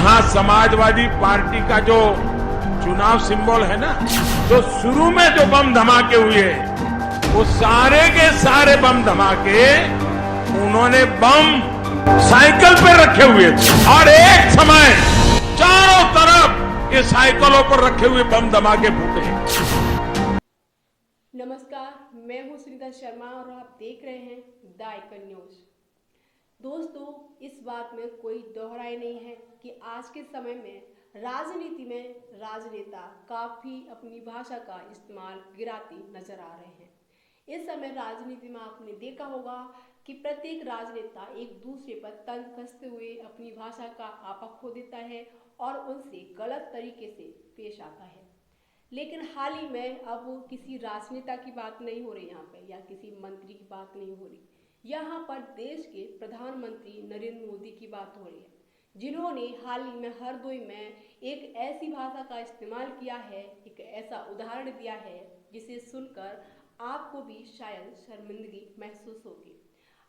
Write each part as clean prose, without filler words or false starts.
यहां समाजवादी पार्टी का जो चुनाव सिंबल है ना, तो शुरू में जो बम धमाके हुए वो सारे के सारे बम धमाके उन्होंने बम साइकिल पे रखे हुए थे और एक समय चारों तरफ ये साइकिलों पर रखे हुए बम धमाके फूटे। नमस्कार, मैं हूं सुनीता शर्मा और आप देख रहे हैं द आइकन न्यूज। दोस्तों, इस बात में कोई दोहराई नहीं है कि आज के समय में राजनीति में राजनेता काफी अपनी भाषा का इस्तेमाल गिराती नजर आ रहे हैं। इस समय राजनीति में आपने देखा होगा कि प्रत्येक राजनेता एक दूसरे पर तंज कसते हुए अपनी भाषा का आपा खो देता है और उनसे गलत तरीके से पेश आता है। लेकिन हाल ही में अब किसी राजनेता की बात नहीं हो रही यहाँ पे, या किसी मंत्री की बात नहीं हो रही। यहाँ पर देश के प्रधानमंत्री नरेंद्र मोदी की बात हो रही है, जिन्होंने हाल ही में हरदोई में एक ऐसी भाषा का इस्तेमाल किया है, एक ऐसा उदाहरण दिया है जिसे सुनकर आपको भी शायद शर्मिंदगी महसूस होगी।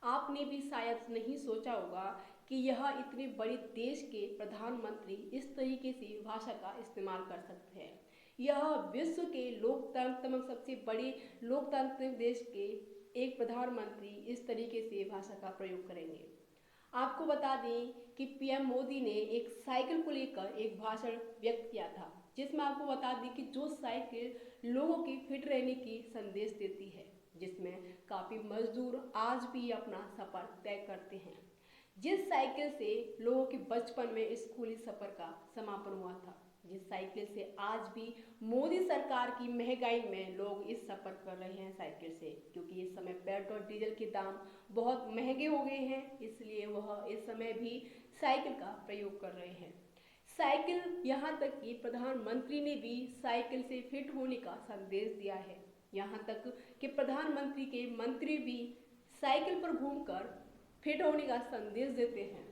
आपने भी शायद नहीं सोचा होगा कि यह इतने बड़े देश के प्रधानमंत्री इस तरीके से भाषा का इस्तेमाल कर सकते हैं। यह विश्व के लोकतंत्र में सबसे बड़े लोकतांत्रिक देश के एक प्रधानमंत्री इस तरीके से भाषा का प्रयोग करेंगे। आपको बता दें कि पीएम मोदी ने एक साइकिल को लेकर एक भाषण व्यक्त किया था, जिसमें आपको बता दें कि जो साइकिल लोगों की फिट रहने की संदेश देती है, जिसमें काफी मजदूर आज भी अपना सफर तय करते हैं। जिस साइकिल से लोगों के बचपन में स्कूली सफर का समापन हुआ था, जिस साइकिल से आज भी मोदी सरकार की महंगाई में लोग इस सफर कर रहे हैं साइकिल से, क्योंकि इस समय पेट्रोल डीजल के दाम बहुत महंगे हो गए हैं, इसलिए वह इस समय भी साइकिल का प्रयोग कर रहे हैं। साइकिल, यहाँ तक कि प्रधानमंत्री ने भी साइकिल से फिट होने का संदेश दिया है। यहाँ तक कि प्रधानमंत्री के मंत्री भी साइकिल पर घूमकर फिट होने का संदेश देते हैं।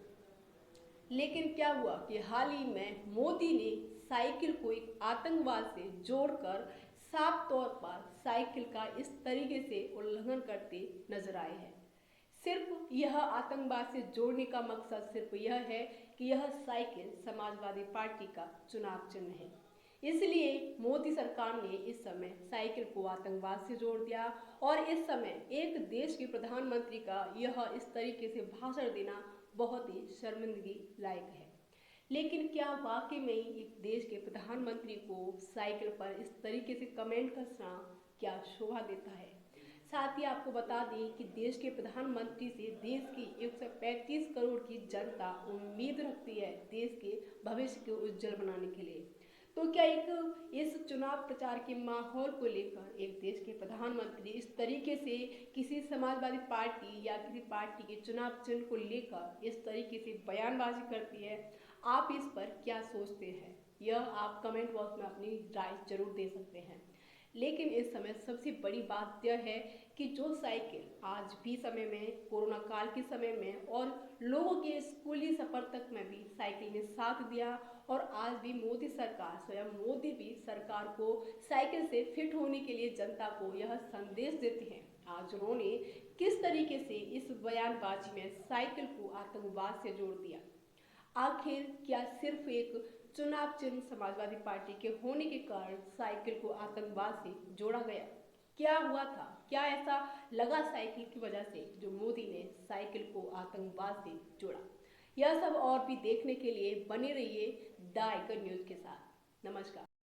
लेकिन क्या हुआ कि हाल ही में मोदी ने साइकिल को एक आतंकवाद से जोड़कर साफ तौर पर साइकिल का इस तरीके से उल्लंघन करते नजर आए हैं। सिर्फ यह आतंकवाद से जोड़ने का मकसद सिर्फ यह है कि यह साइकिल समाजवादी पार्टी का चुनाव चिन्ह है, इसलिए मोदी सरकार ने इस समय साइकिल को आतंकवाद से जोड़ दिया। और इस समय एक देश के प्रधानमंत्री का यह इस तरीके से भाषण देना बहुत ही शर्मिंदगी लायक है। लेकिन क्या वाकई में एक देश के प्रधानमंत्री को साइकिल पर इस तरीके से कमेंट करना क्या शोभा देता है? साथ ही आपको बता दें कि देश के प्रधानमंत्री से देश की 135 करोड़ की जनता उम्मीद रखती है देश के भविष्य को उज्जवल बनाने के लिए। तो क्या एक इस चुनाव प्रचार के माहौल को लेकर एक देश के प्रधानमंत्री इस तरीके से किसी समाजवादी पार्टी या किसी पार्टी के चुनाव चिन्ह को लेकर इस तरीके से बयानबाजी करती है? आप इस पर क्या सोचते हैं? यह आप कमेंट बॉक्स में अपनी राय जरूर दे सकते हैं। लेकिन इस समय सबसे बड़ी बात यह है कि जो साइकिल आज भी समय में, कोरोना काल के समय में और लोगों के स्कूली सफर तक में भी साइकिल ने साथ दिया, और आज भी मोदी सरकार, स्वयं मोदी भी सरकार को साइकिल से फिट होने के लिए जनता को यह संदेश देते हैं। आज उन्होंने किस तरीके से इस बयानबाजी में साइकिल को आतंकवाद से जोड़ दिया? आखिर क्या सिर्फ एक चुनाव चिन्ह समाजवादी पार्टी के होने के कारण साइकिल को आतंकवाद से जोड़ा गया? क्या हुआ था? क्या ऐसा लगा साइकिल की वजह से जो मोदी ने साइकिल को आतंकवाद से जोड़ा? यह सब और भी देखने के लिए बने रहिए द आइकन न्यूज के साथ। नमस्कार।